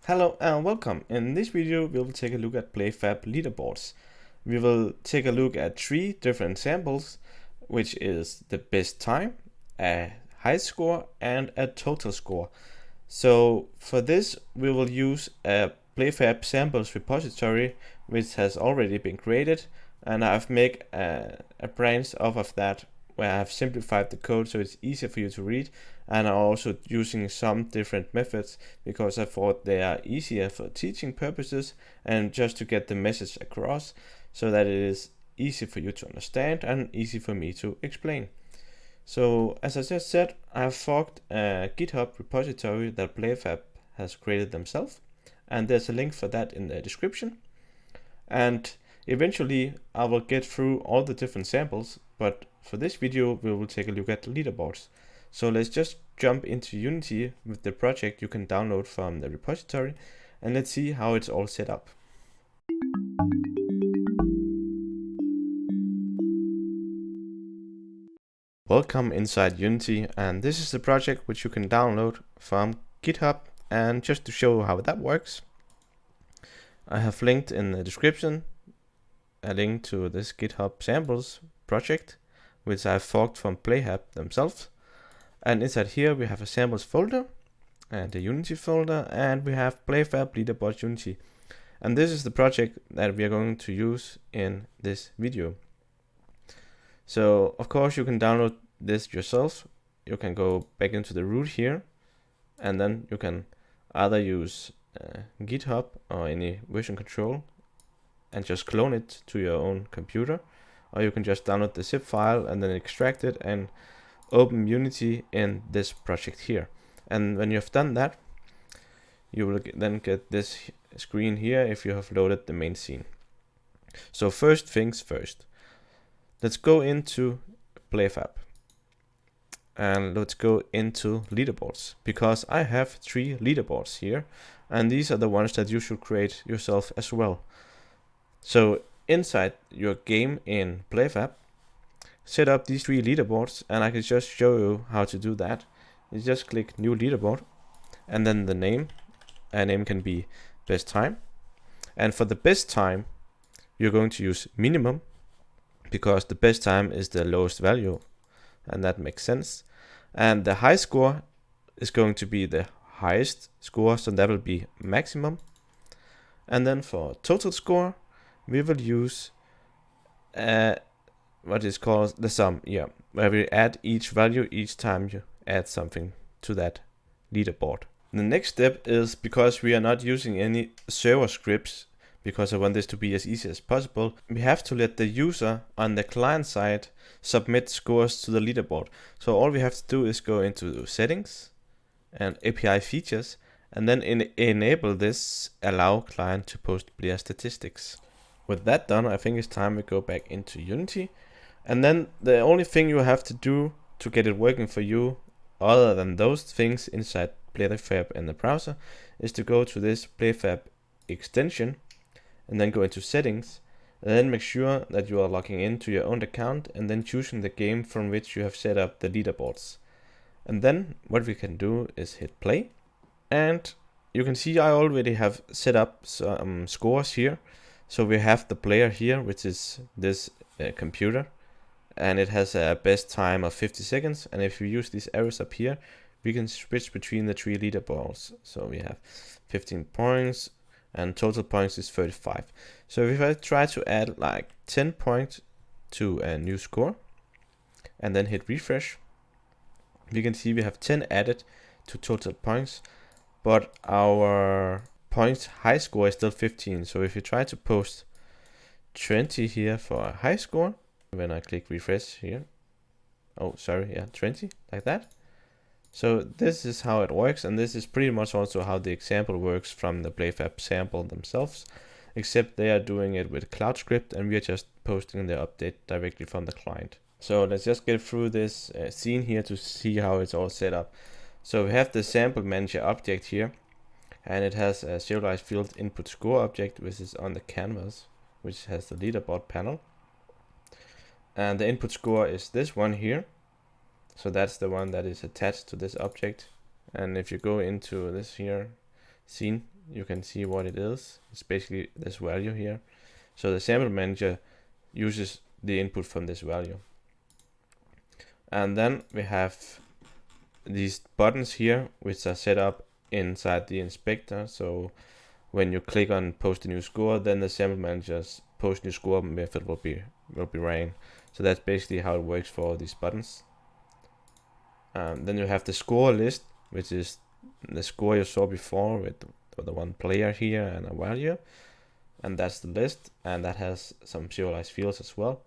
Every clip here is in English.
Hello and welcome. In this video we will take a look at PlayFab leaderboards. We will take a look at 3 different samples, which is the best time, a high score and a total score. So for this we will use a PlayFab samples repository which has already been created, and I've made a branch off of that where I've simplified the code so it's easier for you to read, and I'm also using some different methods because I thought they are easier for teaching purposes and just to get the message across so that it is easy for you to understand and easy for me to explain. So as I just said, I have forked a GitHub repository that PlayFab has created themselves, and there's a link for that in the description. And eventually I will get through all the different samples, but for this video we will take a look at leaderboards. So let's just jump into Unity with the project you can download from the repository, and let's see how it's all set up. Welcome inside Unity, and this is the project which you can download from GitHub. And just to show how that works, I have linked in the description a link to this GitHub samples project, which I've forked from PlayFab themselves. And inside here we have a samples folder and a Unity folder, and we have PlayFab leaderboard Unity. And this is the project that we are going to use in this video. So of course you can download this yourself. You can go back into the root here, and then you can either use GitHub or any version control and just clone it to your own computer, or you can just download the zip file and then extract it and open Unity in this project here. And when you have done that, you will then get this screen here if you have loaded the main scene. So first things first, let's go into PlayFab and let's go into leaderboards, because I have 3 leaderboards here, and these are the ones that you should create yourself as well. So inside your game in PlayFab, set up these 3 leaderboards, and I can just show you how to do that. You just click new leaderboard and then the name. A name can be best time, and for the best time you're going to use minimum because the best time is the lowest value, and that makes sense. And the high score is going to be the highest score, so that will be maximum. And then for total score we will use what is called the sum, where we add each value each time you add something to that leaderboard. The next step is, because we are not using any server scripts, because I want this to be as easy as possible, we have to let the user on the client side submit scores to the leaderboard. So all we have to do is go into settings and API features, and then enable this allow client to post player statistics. With that done, I think it's time we go back into Unity. And then the only thing you have to do to get it working for you, other than those things inside PlayFab in the browser, is to go to this PlayFab extension and then go into settings, and then make sure that you are logging into your own account and then choosing the game from which you have set up the leaderboards. And then what we can do is hit play, and you can see I already have set up some scores here. So we have the player here, which is this computer, and it has a best time of 50 seconds. And if you use these arrows up here, we can switch between the 3 leaderboards. So we have 15 points and total points is 35. So if I try to add like 10 points to a new score and then hit refresh, we can see we have 10 added to total points, but our points high score is still 15. So if you try to post 20 here for a high score, when I click refresh here, 20, like that. So this is how it works, and this is pretty much also how the example works from the PlayFab sample themselves, except they are doing it with Cloud Script and we are just posting the update directly from the client. So let's just get through this scene here to see how it's all set up. So we have the sample manager object here, and it has a serialized field input score object, which is on the canvas, which has the leaderboard panel. And the input score is this one here. So that's the one that is attached to this object. And if you go into this here scene, you can see what it is. It's basically this value here. So the sample manager uses the input from this value. And then we have these buttons here, which are set up inside the inspector. So when you click on post a new score, then the sample manager's post new score method will be ran. So that's basically how it works for all these buttons. Then you have the score list, which is the score you saw before with the one player here and a value. And that's the list, and that has some serialized fields as well.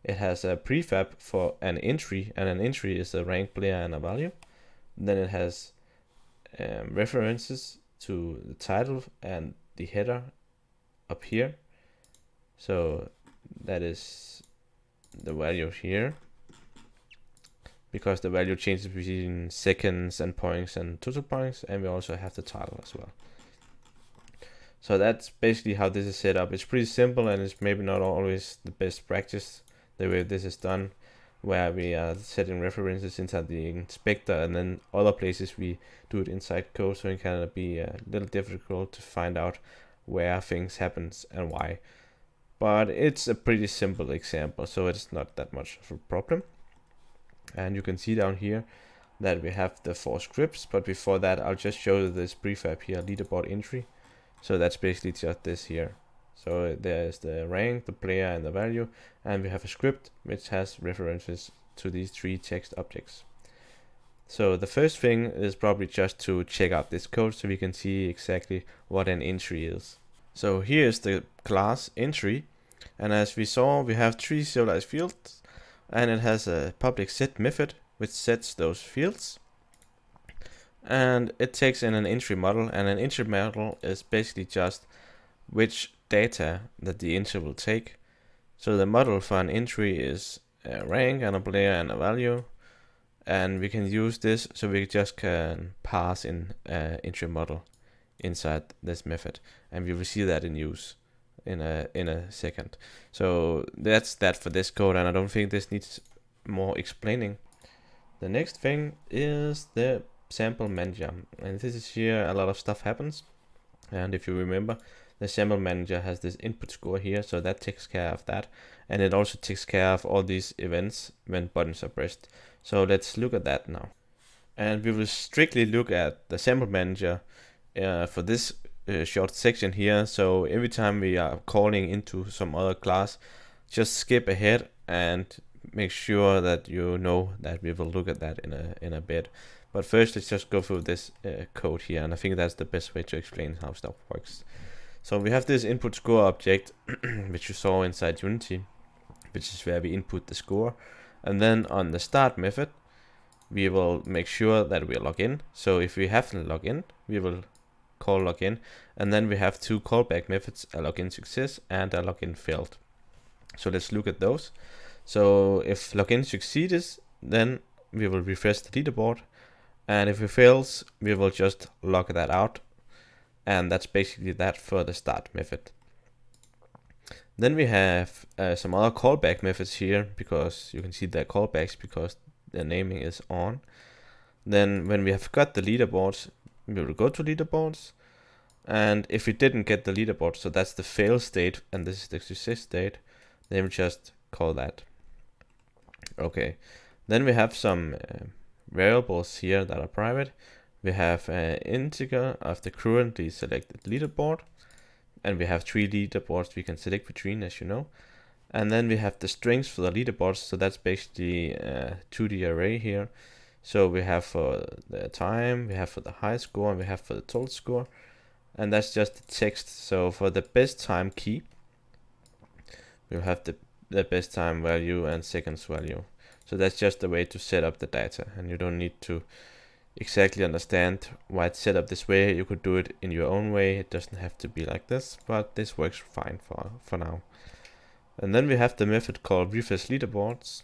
It has a prefab for an entry, and an entry is a ranked player and a value. Then it has references to the title and the header up here. So that is the value here, because the value changes between seconds and points and total points, and we also have the title as well. So that's basically how this is set up. It's pretty simple, and it's maybe not always the best practice the way this is done, where we are setting references inside the inspector, and then other places we do it inside code, so it can be a little difficult to find out where things happens and why. But it's a pretty simple example, so it's not that much of a problem. And you can see down here that we have the 4 scripts, but before that I'll just show you this prefab here, leaderboard entry. So that's basically just this here. So there's the rank, the player, and the value, and we have a script which has references to these 3 text objects. So the first thing is probably just to check out this code so we can see exactly what an entry is. So here is the class entry, and as we saw, we have 3 serialized fields, and it has a public set method which sets those fields. And it takes in an entry model, and an entry model is basically just which data that the entry will take. So the model for an entry is a rank and a player and a value, and we can use this so we just can pass in an entry model inside this method, and we will see that in use in a second. So that's that for this code, and I don't think this needs more explaining. The next thing is the sample manager, and this is here a lot of stuff happens. And if you remember, the sample manager has this input score here, so that takes care of that, and it also takes care of all these events when buttons are pressed. So let's look at that now, and we will strictly look at the sample manager for this short section here. So every time we are calling into some other class, just skip ahead and make sure that you know that we will look at that in a bit. But first, let's just go through this code here, and I think that's the best way to explain how stuff works. So we have this input score object, which you saw inside Unity, which is where we input the score. And then on the start method, we will make sure that we log in. So if we haven't logged in, we will call login. And then we have 2 callback methods, a login success and a login failed. So let's look at those. So if login succeeds, then we will refresh the leaderboard. And if it fails, we will just log that out. And that's basically that for the start method. Then we have some other callback methods here, because you can see the callbacks because the naming is on. Then when we have got the leaderboards, we will go to leaderboards. And if we didn't get the leaderboard, so that's the fail state and this is the success state, then we just call that. Okay, then we have some variables here that are private. We have an integer of the currently selected leaderboard, and we have 3 leaderboards we can select between, as you know. And then we have the strings for the leaderboards, so that's basically a 2D array here. So we have for the time, we have for the high score, and we have for the total score, and that's just the text. So for the best time key, we'll have the best time value and seconds value. So that's just the way to set up the data, and you don't need to exactly understand why it's set up this way. You could do it in your own way. It doesn't have to be like this, but this works fine for now. And then we have the method called refresh leaderboards,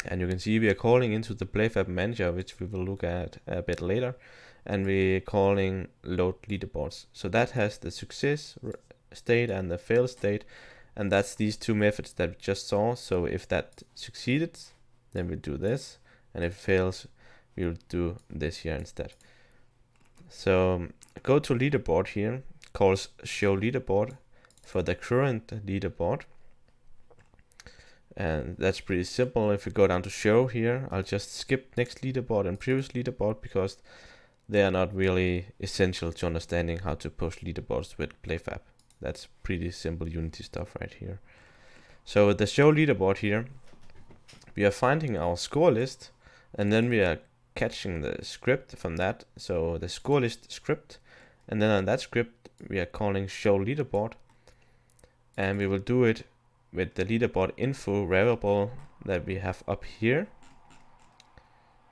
and you can see we are calling into the PlayFab manager, which we will look at a bit later, and we're calling load leaderboards. So that has the success state and the fail state, and that's these 2 methods that we just saw. So if that succeeded, then we do this, and if it fails, we'll do this here instead. So go to leaderboard here, calls show leaderboard for the current leaderboard. And that's pretty simple. If we go down to show here, I'll just skip next leaderboard and previous leaderboard because they are not really essential to understanding how to post leaderboards with PlayFab. That's pretty simple Unity stuff right here. So with the show leaderboard here, we are finding our score list, and then we are catching the script from that. So the score list script, and then on that script we are calling show leaderboard, and we will do it with the leaderboard info variable that we have up here.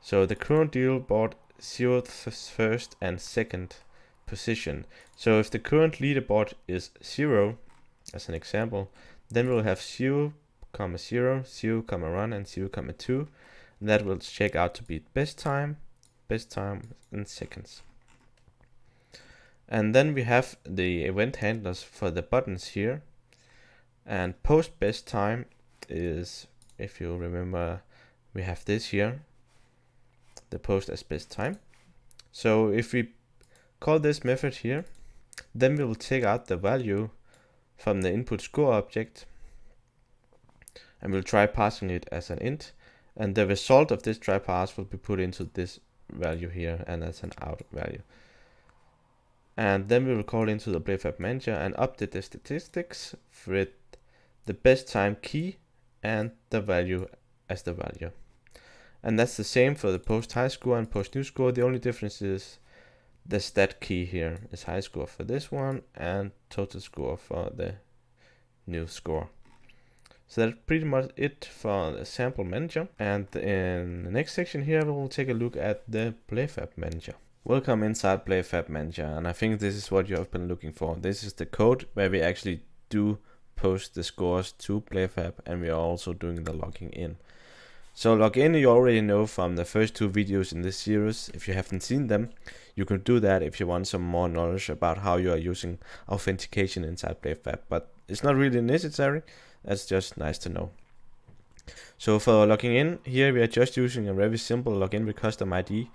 So the current leaderboard 0th, 1st and 2nd position. So if the current leaderboard is 0, as an example, then we'll have 0, 0, 0, 1 and 0, 2. And that will check out to be best time in seconds. And then we have the event handlers for the buttons here. And post best time is, if you remember, we have this here, the post as best time. So if we call this method here, then we will take out the value from the input score object, and we'll try passing it as an int, and the result of this try pass will be put into this value here and as an out value. And then we will call into the PlayFab manager and update the statistics with the best time key and the value as the value. And that's the same for the post high score and post new score. The only difference is the stat key here is high score for this one and total score for the new score. So that's pretty much it for the sample manager. And in the next section here, we will take a look at the PlayFab manager. Welcome inside PlayFab manager, and I think this is what you have been looking for. This is the code where we actually do post the scores to PlayFab, and we are also doing the logging in. So login you already know from the first 2 videos in this series. If you haven't seen them, you can do that if you want some more knowledge about how you are using authentication inside PlayFab, but it's not really necessary. That's just nice to know. So for logging in here, we are just using a very simple login with custom ID,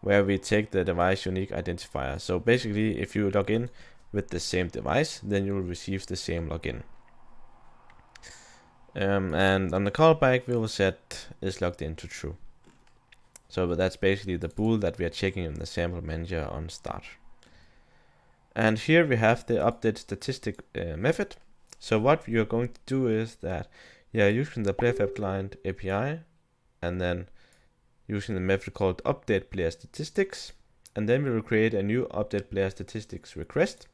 where we take the device unique identifier. So basically, if you log in with the same device, then you will receive the same login. And on the callback, we will set is logged in to true. So that's basically the bool that we are checking in the sample manager on start. And here we have the update statistic method. So what you are going to do is that you are using the PlayFab client API, and then using the method called update player statistics, and then we will create a new update player statistics request,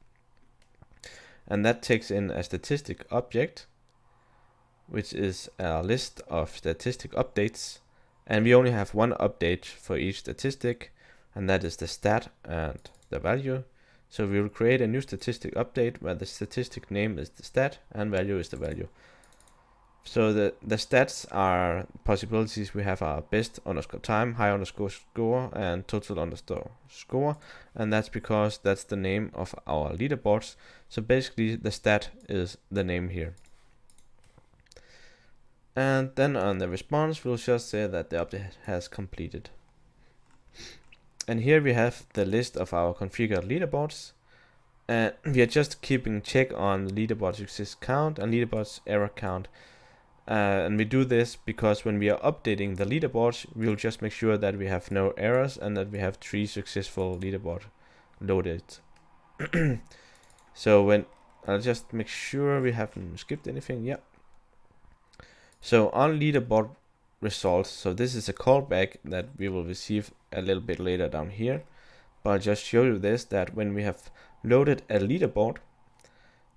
and that takes in a statistic object, which is a list of statistic updates, and we only have one update for each statistic, and that is the stat and the value. So we will create a new statistic update where the statistic name is the stat and value is the value. So the stats are possibilities we have are best underscore time, high underscore score, and total underscore score, and that's because that's the name of our leaderboards. So basically the stat is the name here. And then on the response, we'll just say that the update has completed. And here we have the list of our configured leaderboards. And we are just keeping check on leaderboard success count and leaderboard's error count. And we do this because when we are updating the leaderboards, we'll just make sure that we have no errors and that we have 3 successful leaderboard loaded. So when I'll just make sure we haven't skipped anything. Yeah. So on leaderboard results, so this is a callback that we will receive a little bit later down here, but I'll just show you this, that when we have loaded a leaderboard,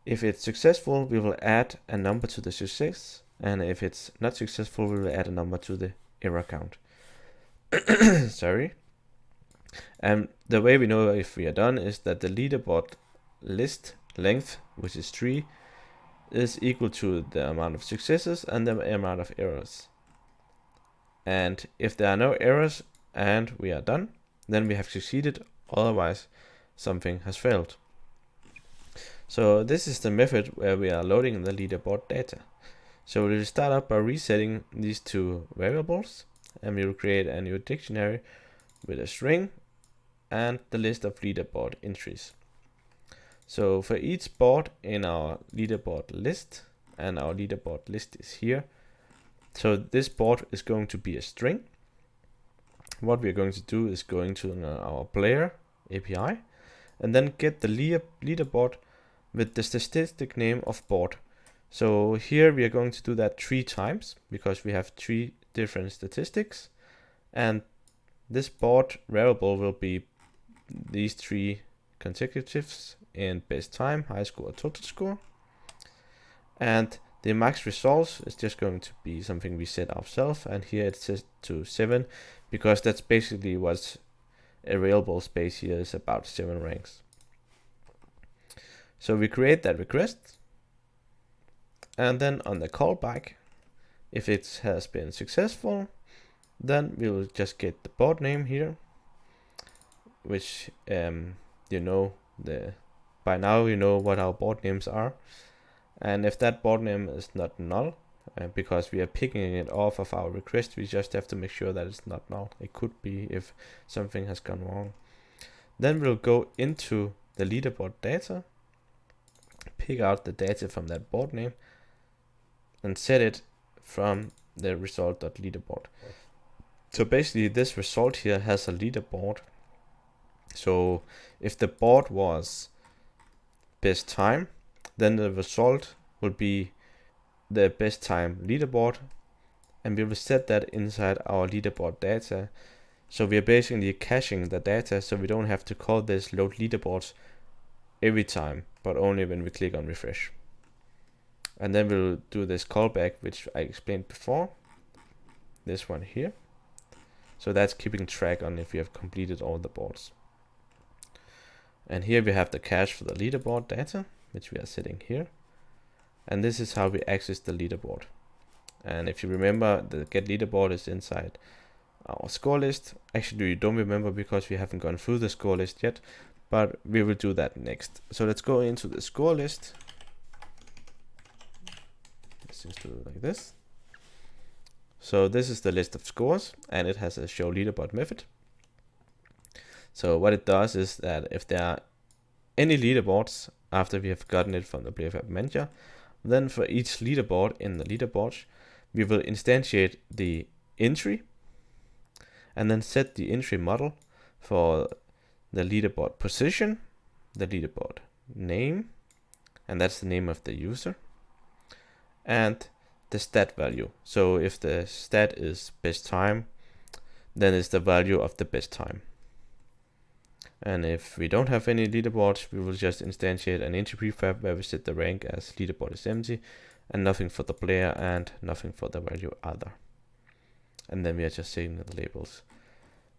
if it's successful, we will add a number to the success, and if it's not successful, we will add a number to the error count. Sorry. And the way we know if we are done is that the leaderboard list length, which is 3, is equal to the amount of successes and the amount of errors. And if there are no errors and we are done, then we have succeeded, otherwise something has failed. So this is the method where we are loading the leaderboard data. So we'll start up by resetting these 2 variables, and we will create a new dictionary with a string, and the list of leaderboard entries. So for each board in our leaderboard list, and our leaderboard list is here, so this board is going to be a string. What we're going to do is going to our player API and then get the leaderboard with the statistic name of board. So here we are going to do that 3 times because we have 3 different statistics, and this board variable will be these 3 consecutives in best time, high score, total score. And the max results is just going to be something we set ourselves, and here it's set to 7 because that's basically what's available space here is about 7 ranks. So we create that request, and then on the callback, if it has been successful, then we will just get the board name here, which by now you know what our board names are. And if that board name is not null, because we are picking it off of our request, we just have to make sure that it's not null. It could be if something has gone wrong. Then we'll go into the leaderboard data, pick out the data from that board name, and set it from the result.leaderboard. So basically this result here has a leaderboard. So if the board was best time, then the result will be the best time leaderboard, and we will set that inside our leaderboard data. So we are basically caching the data, so we don't have to call this load leaderboards every time, but only when we click on refresh. And then we'll do this callback, which I explained before, this one here. So that's keeping track on if we have completed all the boards. And here we have the cache for the leaderboard data, which we are setting here. And this is how we access the leaderboard. And if you remember, the get leaderboard is inside our score list. Actually, you don't remember because we haven't gone through the score list yet, but we will do that next. So let's go into the score list. Let's just do it like this. So this is the list of scores, and it has a show leaderboard method. So what it does is that if there are any leaderboards after we have gotten it from the PlayFab manager, then for each leaderboard in the leaderboards, we will instantiate the entry and then set the entry model for the leaderboard position, the leaderboard name, and that's the name of the user, and the stat value. So if the stat is best time, then it's the value of the best time. And if we don't have any leaderboards, we will just instantiate an entry prefab where we set the rank as leaderboard is empty, and nothing for the player and nothing for the value other. And then we are just setting the labels.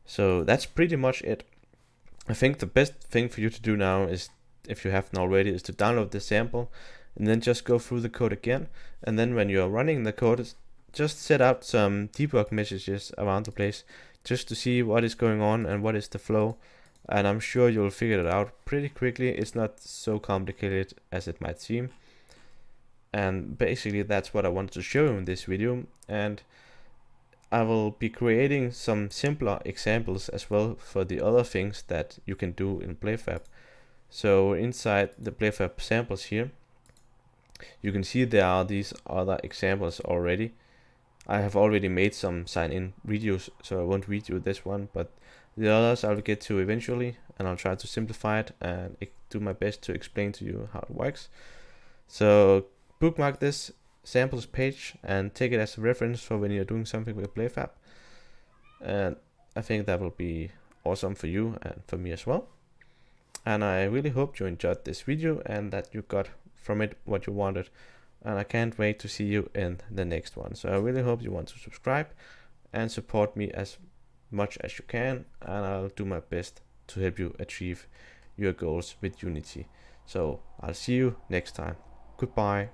So that's pretty much it. I think the best thing for you to do now is, if you haven't already, is to download the sample and then just go through the code again. And then when you are running the code, just set out some debug messages around the place just to see what is going on and what is the flow. And I'm sure you'll figure it out pretty quickly. It's not so complicated as it might seem. And basically that's what I wanted to show you in this video. And I will be creating some simpler examples as well for the other things that you can do in PlayFab. So inside the PlayFab samples here, you can see there are these other examples already. I have already made some sign-in videos, so I won't read you this one, but the others I'll get to eventually, and I'll try to simplify it and do my best to explain to you how it works. So bookmark this samples page and take it as a reference for when you're doing something with PlayFab. And I think that will be awesome for you and for me as well. And I really hope you enjoyed this video and that you got from it what you wanted. And I can't wait to see you in the next one. So I really hope you want to subscribe and support me as much as you can, and I'll do my best to help you achieve your goals with Unity. So I'll see you next time. Goodbye.